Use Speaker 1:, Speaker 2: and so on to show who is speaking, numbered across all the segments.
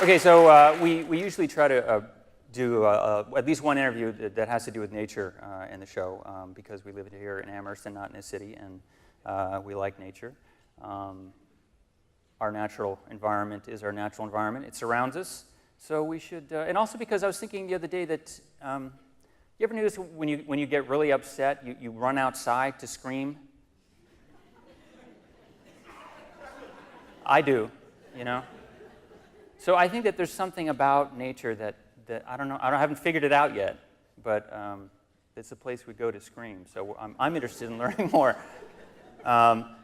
Speaker 1: Okay, so we usually try to do at least one interview that has to do with nature in the show because we live here in Amherst and not in a city, and we like nature. Our natural environment is our natural environment. It surrounds us, so we should. And also because I was thinking the other day that you ever notice when you get really upset, you run outside to scream? I do, you know. So I think that there's something about nature that I don't know. I haven't figured it out yet, but it's a place we go to scream. So I'm interested in learning more.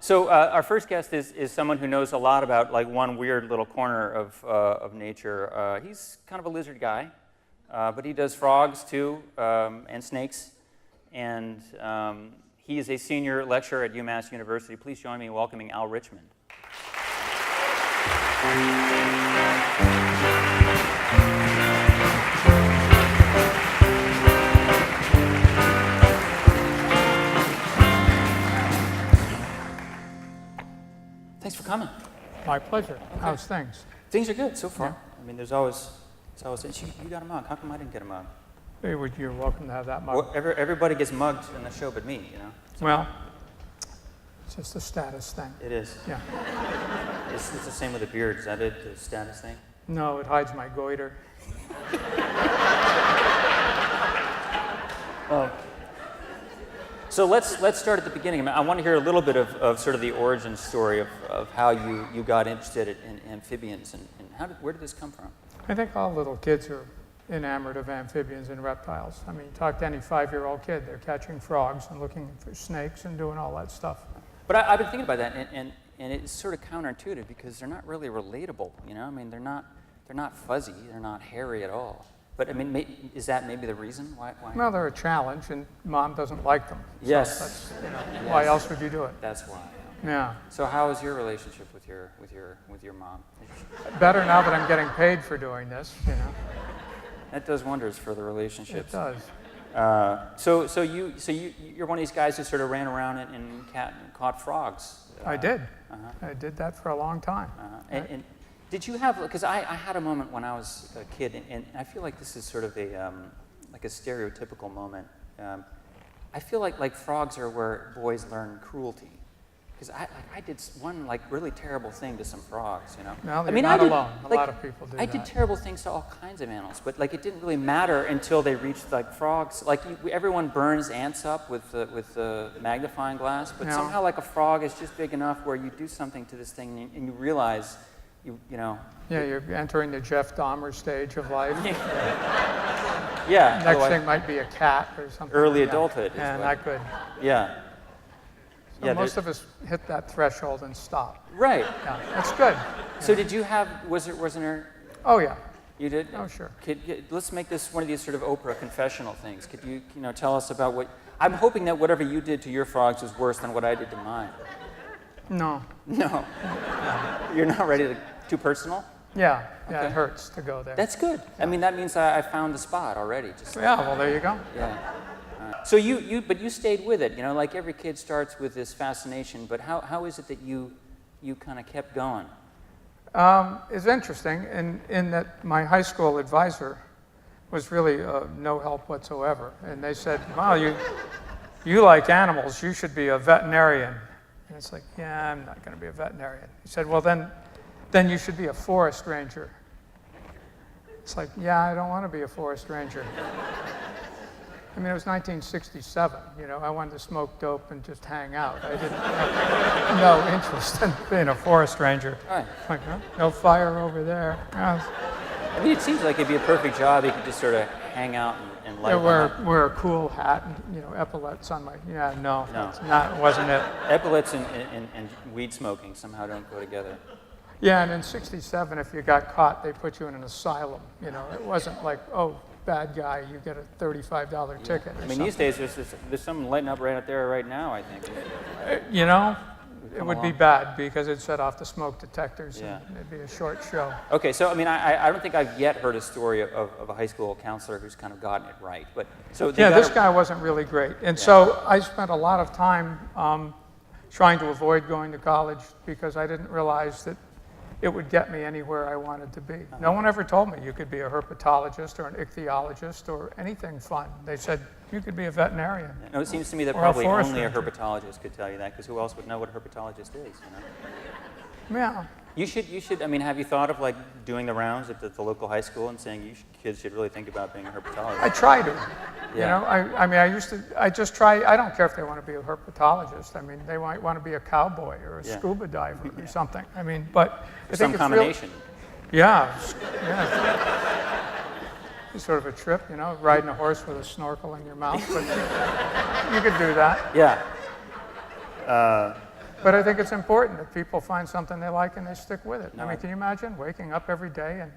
Speaker 1: So our first guest is someone who knows a lot about like one weird little corner of nature. He's kind of a lizard guy, but he does frogs too and snakes. And he is a senior lecturer at UMass University. Please join me in welcoming Al Richmond. Thanks for coming.
Speaker 2: My pleasure.
Speaker 1: Okay.
Speaker 2: How's things?
Speaker 1: Things are good so far.
Speaker 2: Yeah.
Speaker 1: I mean, it's always you got a mug. How come I didn't get a mug?
Speaker 2: Hey, you're welcome to have that mug.
Speaker 1: Well, everybody gets mugged in the show but me, you know?
Speaker 2: Well, it's just a status thing.
Speaker 1: It is.
Speaker 2: Yeah.
Speaker 1: It's the same with the beard. Is that it, the status thing?
Speaker 2: No, it hides my goiter.
Speaker 1: So let's start at the beginning. I want to hear a little bit of sort of the origin story of how you got interested in amphibians and where did this come from?
Speaker 2: I think all little kids are enamored of amphibians and reptiles. I mean, talk to any 5-year-old kid, they're catching frogs and looking for snakes and doing all that stuff.
Speaker 1: But I've been thinking about that, and it's sort of counterintuitive because they're not really relatable, you know? I mean, they're not fuzzy, they're not hairy at all. But I mean, is that maybe the reason why?
Speaker 2: Well, they're a challenge, and Mom doesn't like them.
Speaker 1: Yes.
Speaker 2: So that's,
Speaker 1: Yes.
Speaker 2: Why else would you do it?
Speaker 1: That's why.
Speaker 2: Yeah.
Speaker 1: So how is your relationship with your mom?
Speaker 2: Better now that I'm getting paid for doing this, you know.
Speaker 1: That does wonders for the relationships.
Speaker 2: It does.
Speaker 1: So you're one of these guys who sort of ran around and caught frogs.
Speaker 2: I did.
Speaker 1: Uh-huh.
Speaker 2: I did that for a long time.
Speaker 1: And did you have? Because I had a moment when I was a kid, and I feel like this is sort of like a stereotypical moment. I feel like frogs are where boys learn cruelty. Because I did one like really terrible thing to some frogs, you know.
Speaker 2: No,
Speaker 1: I mean,
Speaker 2: not
Speaker 1: I did,
Speaker 2: alone. A
Speaker 1: like,
Speaker 2: lot of people do
Speaker 1: I
Speaker 2: that.
Speaker 1: did terrible things to all kinds of animals, but like it didn't really matter until they reached like frogs. Like everyone burns ants up with the magnifying glass, but
Speaker 2: No.
Speaker 1: somehow like a frog is just big enough where you do something to this thing and you realize, you know.
Speaker 2: Yeah, you're entering the Jeff Dahmer stage of life.
Speaker 1: Yeah.
Speaker 2: Next thing might be a cat or something.
Speaker 1: Early
Speaker 2: like that.
Speaker 1: adulthood.
Speaker 2: Yeah, not good.
Speaker 1: Yeah.
Speaker 2: So
Speaker 1: Yeah,
Speaker 2: most of us hit that threshold and stop.
Speaker 1: Right.
Speaker 2: Yeah, that's good.
Speaker 1: So did you have? Wasn't there?
Speaker 2: Oh yeah.
Speaker 1: You did?
Speaker 2: Oh sure.
Speaker 1: Let's make this one of these sort of Oprah confessional things. Could you tell us about what? I'm hoping that whatever you did to your frogs was worse than what I did to mine.
Speaker 2: No.
Speaker 1: No. You're not ready to? Too personal?
Speaker 2: Yeah. Yeah.
Speaker 1: Okay.
Speaker 2: It hurts to go there.
Speaker 1: That's good. I mean, that means I found the spot already. Just
Speaker 2: Yeah. Well, there you go.
Speaker 1: Yeah. So but you stayed with it. You know, like every kid starts with this fascination. But how is it that you kind of kept going?
Speaker 2: It's interesting in that my high school advisor was really no help whatsoever, and they said, "Well, you like animals. You should be a veterinarian." And it's like, "Yeah, I'm not going to be a veterinarian." He said, "Well, then you should be a forest ranger." It's like, "Yeah, I don't want to be a forest ranger." I mean, it was 1967, you know, I wanted to smoke dope and just hang out. I didn't have no interest in being a forest ranger.
Speaker 1: Right.
Speaker 2: Like, no fire over there.
Speaker 1: I mean, it seems like it'd be a perfect job. You could just sort of hang out and light one up.
Speaker 2: Wear a cool hat and, epaulets on my, no. Wasn't it.
Speaker 1: Epaulets and weed smoking somehow don't go together.
Speaker 2: Yeah, and in 67, if you got caught, they put you in an asylum. It wasn't like, oh, bad guy, you get a $35 ticket.
Speaker 1: I mean, these days there's something lighting up right out there right now, I think.
Speaker 2: It would be bad because it'd set off the smoke detectors and it'd be a short show.
Speaker 1: Okay, so I mean, I don't think I've yet heard a story of a high school counselor who's kind of gotten it right. But so
Speaker 2: this guy wasn't really great, and so I spent a lot of time trying to avoid going to college because I didn't realize that it would get me anywhere I wanted to be. No one ever told me you could be a herpetologist or an ichthyologist or anything fun. They said you could be a veterinarian.
Speaker 1: No, it seems to me that
Speaker 2: or a
Speaker 1: probably
Speaker 2: forest
Speaker 1: only a
Speaker 2: ranger.
Speaker 1: herpetologist could tell you that, because who else would know what a herpetologist is?
Speaker 2: Yeah.
Speaker 1: You should. I mean, have you thought of like doing the rounds at the local high school and saying kids should really think about being a herpetologist?
Speaker 2: I try to. You
Speaker 1: Yeah.
Speaker 2: know, I mean, I just try. I don't care if they want to be a herpetologist. I mean, they might want to be a cowboy or a
Speaker 1: Yeah.
Speaker 2: scuba diver or something. I mean, but I
Speaker 1: Or
Speaker 2: think
Speaker 1: some
Speaker 2: it's
Speaker 1: combination.
Speaker 2: Yeah. It's sort of a trip, you know, riding a horse with a snorkel in your mouth. But you could do that.
Speaker 1: Yeah.
Speaker 2: But I think it's important that people find something they like and they stick with it.
Speaker 1: No,
Speaker 2: I mean, can you imagine waking up every day and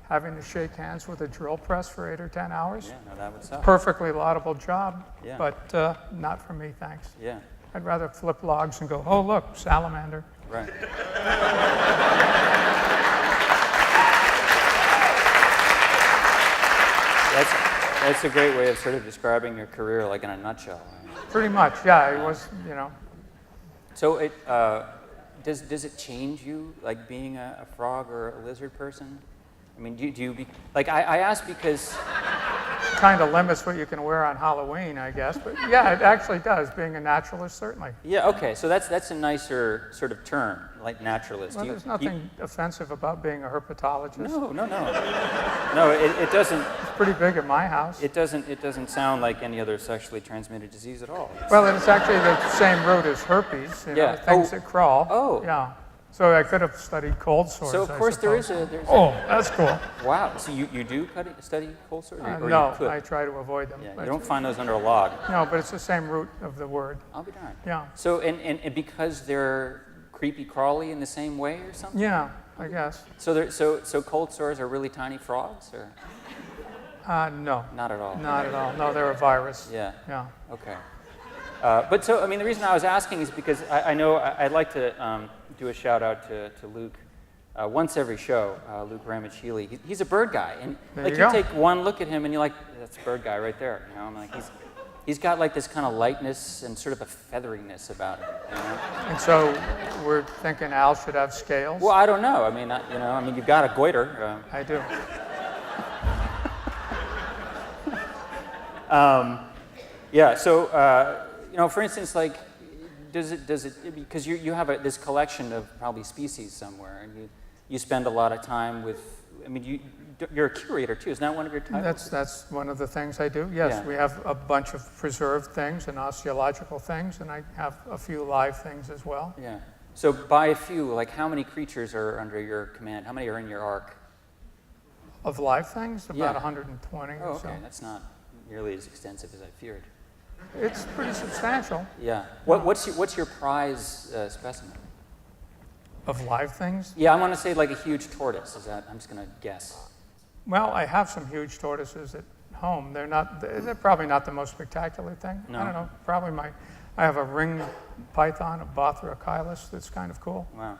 Speaker 2: having to shake hands with a drill press for 8 or 10 hours?
Speaker 1: Yeah. No, that would suck.
Speaker 2: Perfectly laudable job,
Speaker 1: Yeah.
Speaker 2: but not for me, thanks.
Speaker 1: Yeah.
Speaker 2: I'd rather flip logs and go, oh, look, salamander.
Speaker 1: Right. That's a great way of sort of describing your career, like in a nutshell. Right?
Speaker 2: Pretty much, yeah, it was, you know.
Speaker 1: So it does it change you, like being a frog or a lizard person? I mean, do you like I ask because
Speaker 2: Kind of limits what you can wear on Halloween, I guess. But yeah, it actually does, being a naturalist, certainly.
Speaker 1: yeah, okay, so that's a nicer sort of term, like naturalist.
Speaker 2: Well, there's nothing offensive about being a herpetologist.
Speaker 1: No, it doesn't.
Speaker 2: It's pretty big at my house.
Speaker 1: It doesn't sound like any other sexually transmitted disease at all.
Speaker 2: Well, it's actually the same root as herpes, you know,
Speaker 1: Yeah.
Speaker 2: things that crawl.
Speaker 1: Oh.
Speaker 2: Yeah. So I could have studied cold sores.
Speaker 1: So of
Speaker 2: I
Speaker 1: course there's
Speaker 2: suppose.
Speaker 1: a.
Speaker 2: That's cool.
Speaker 1: Wow. So you do study cold sores? Or
Speaker 2: No,
Speaker 1: you could?
Speaker 2: I try to avoid them.
Speaker 1: Yeah, you
Speaker 2: But-
Speaker 1: don't find those under a log.
Speaker 2: No, but it's the same root of the word.
Speaker 1: I'll be darned.
Speaker 2: Yeah.
Speaker 1: So and because they're creepy crawly in the same way or something?
Speaker 2: Yeah, I guess.
Speaker 1: So cold sores are really tiny frogs or
Speaker 2: No,
Speaker 1: not at all?
Speaker 2: not at all. No, they're a virus.
Speaker 1: Yeah.
Speaker 2: Yeah.
Speaker 1: Okay. But so I mean the reason I was asking is because I know I'd like to do a shout out to Luke. Once every show, Luke Ramage-Healy, he's a bird guy, and
Speaker 2: There
Speaker 1: like
Speaker 2: you
Speaker 1: you
Speaker 2: go.
Speaker 1: take one look at him and you're like, that's a bird guy right there. You know, I'm like he's got like this kind of lightness and sort of a featheriness about him. You know?
Speaker 2: And so we're thinking Al should have scales.
Speaker 1: Well, I don't know. I mean, you've got a goiter.
Speaker 2: I do.
Speaker 1: Yeah. So for instance, like, does it because you have this collection of probably species somewhere, and you spend a lot of time with. I mean, you're a curator too. Isn't that one of your titles?
Speaker 2: That's one of the things I do. Yes,
Speaker 1: Yeah.
Speaker 2: we have a bunch of preserved things and osteological things, and I have a few live things as well.
Speaker 1: Yeah. So by a few, like how many creatures are under your command? How many are in your ark?
Speaker 2: Of live things, about
Speaker 1: Yeah.
Speaker 2: 120
Speaker 1: Oh,
Speaker 2: or so.
Speaker 1: okay. That's not nearly as extensive as I feared.
Speaker 2: It's pretty substantial.
Speaker 1: Yeah. What's your prize specimen?
Speaker 2: Of live things?
Speaker 1: Yeah, I want to say like a huge tortoise. Is that? I'm just gonna guess.
Speaker 2: Well, I have some huge tortoises at home. They're probably not the most spectacular thing.
Speaker 1: No.
Speaker 2: I don't know. I have a ring python, a Bothrochilus, that's kind of cool.
Speaker 1: Wow.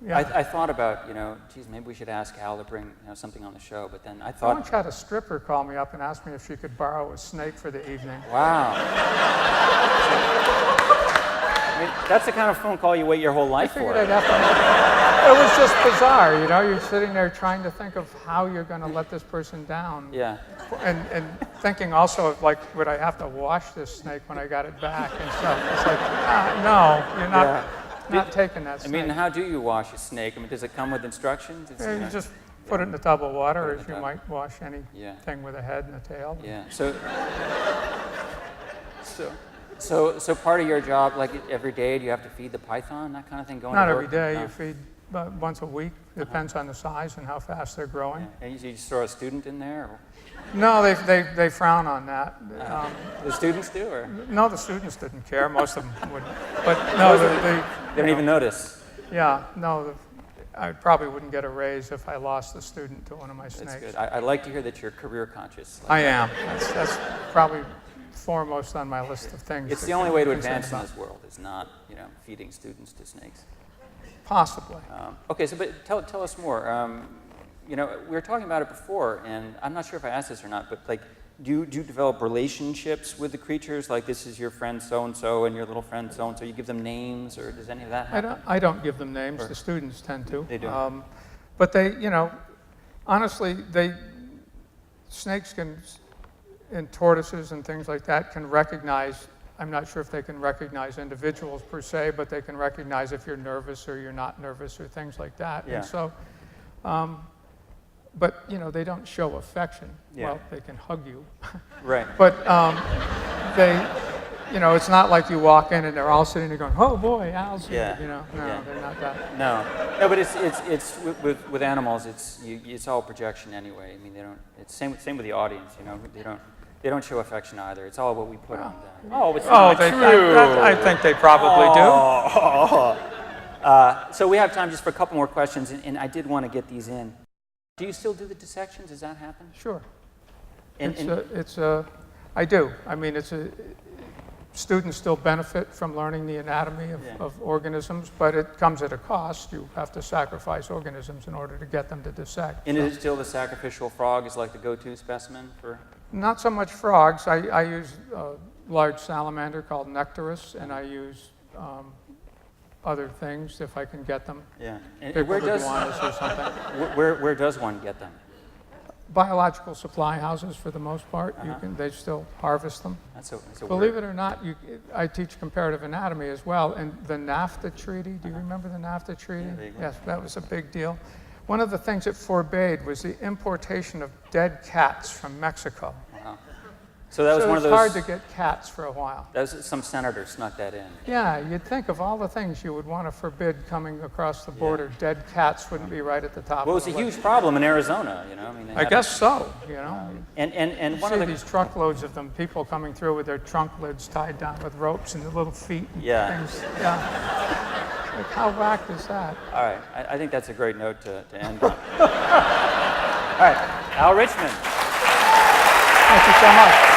Speaker 2: Yeah.
Speaker 1: I thought about, geez, maybe we should ask Al to bring something on the show, but then I
Speaker 2: I
Speaker 1: thought,
Speaker 2: once had a stripper call me up and ask me if she could borrow a snake for the evening.
Speaker 1: wow. I mean, that's the kind of phone call you wait your whole
Speaker 2: I
Speaker 1: life
Speaker 2: figured
Speaker 1: for.
Speaker 2: I'd have to. It was just bizarre, You're sitting there trying to think of how you're going to let this person down.
Speaker 1: Yeah.
Speaker 2: And thinking also of, like, would I have to wash this snake when I got it back and stuff. It's like, no, you're not taking that
Speaker 1: I
Speaker 2: snake.
Speaker 1: mean, how do you wash a snake? I mean, does it come with instructions? It's,
Speaker 2: You just put it in a tub of water,
Speaker 1: Put it in
Speaker 2: as
Speaker 1: the
Speaker 2: you
Speaker 1: tub.
Speaker 2: might wash anything
Speaker 1: Yeah.
Speaker 2: with a head and a tail.
Speaker 1: Yeah. So part of your job, like every day, do you have to feed the python, that kind of thing, going
Speaker 2: Not
Speaker 1: to
Speaker 2: every
Speaker 1: work?
Speaker 2: day.
Speaker 1: No.
Speaker 2: You feed about once a week. Depends on the size and how fast they're growing.
Speaker 1: Yeah. And you just throw a student in there? Or?
Speaker 2: No, they frown on that.
Speaker 1: The students do, or?
Speaker 2: No, the students didn't care. Most of them wouldn't. But no,
Speaker 1: They don't even notice.
Speaker 2: Yeah, no, I probably wouldn't get a raise if I lost a student to one of my snakes.
Speaker 1: That's good. I like to hear that you're career conscious.
Speaker 2: I am. That's probably foremost on my list of things.
Speaker 1: It's
Speaker 2: to
Speaker 1: the only way to
Speaker 2: concern
Speaker 1: advance in
Speaker 2: about.
Speaker 1: this world, is not, feeding students to snakes.
Speaker 2: Possibly.
Speaker 1: Okay, so but tell us more. We were talking about it before, and I'm not sure if I asked this or not, but like, do you develop relationships with the creatures? Like, this is your friend so-and-so and your little friend so-and-so. You give them names, or does any of that happen?
Speaker 2: I don't give them names.
Speaker 1: Or-
Speaker 2: The students tend to.
Speaker 1: They do.
Speaker 2: But they, you know, honestly, snakes and tortoises and things like that can recognize, I'm not sure if they can recognize individuals per se, but they can recognize if you're nervous or you're not nervous or things like that.
Speaker 1: Yeah.
Speaker 2: And so, but, you know, they don't show affection.
Speaker 1: Yeah.
Speaker 2: Well, they can hug you.
Speaker 1: Right.
Speaker 2: But they, you know, it's not like you walk in and they're all sitting there going, oh boy, Al's here.
Speaker 1: Yeah.
Speaker 2: You know, no,
Speaker 1: Yeah.
Speaker 2: they're not that.
Speaker 1: No, but it's with animals. It's all projection anyway. I mean, they don't. It's same with the audience. You know, they don't show affection either. It's all what we put on them. Oh, it's not true.
Speaker 2: I think they probably
Speaker 1: do. So we have time just for a couple more questions, and I did want to get these in. Do you still do the dissections? Does that happen?
Speaker 2: Sure.
Speaker 1: And
Speaker 2: I do. I mean, students still benefit from learning the anatomy of organisms, but it comes at a cost. You have to sacrifice organisms in order to get them to dissect.
Speaker 1: And is it still the sacrificial frog is like the go-to specimen for?
Speaker 2: Not so much frogs. I use a large salamander called Nectarus, and I use other things if I can get them.
Speaker 1: Yeah. And
Speaker 2: Big
Speaker 1: where does
Speaker 2: iguanas or something.
Speaker 1: where does one get them?
Speaker 2: Biological supply houses, for the most part, they still harvest them.
Speaker 1: That's a
Speaker 2: Believe
Speaker 1: weird.
Speaker 2: it or not, I teach comparative anatomy as well, and the NAFTA treaty, do you remember the NAFTA treaty?
Speaker 1: Yeah, vaguely.
Speaker 2: Yes, that was a big deal. One of the things it forbade was the importation of dead cats from Mexico.
Speaker 1: Wow. So that was one of those.
Speaker 2: It's hard to get cats for a while.
Speaker 1: That was, some senator snuck that in.
Speaker 2: Yeah, you'd think of all the things you would want to forbid coming across the border, dead cats wouldn't be right at the top.
Speaker 1: Well, it was a huge problem in Arizona, you know. I mean,
Speaker 2: I guess so, you know.
Speaker 1: And
Speaker 2: You
Speaker 1: one
Speaker 2: see
Speaker 1: of the
Speaker 2: these truckloads of them, people coming through with their trunk lids tied down with ropes and their little feet and things. Yeah. Like, how whacked is that?
Speaker 1: All right, I think that's a great note to end on. All right, Al Richmond.
Speaker 2: Thank you so much.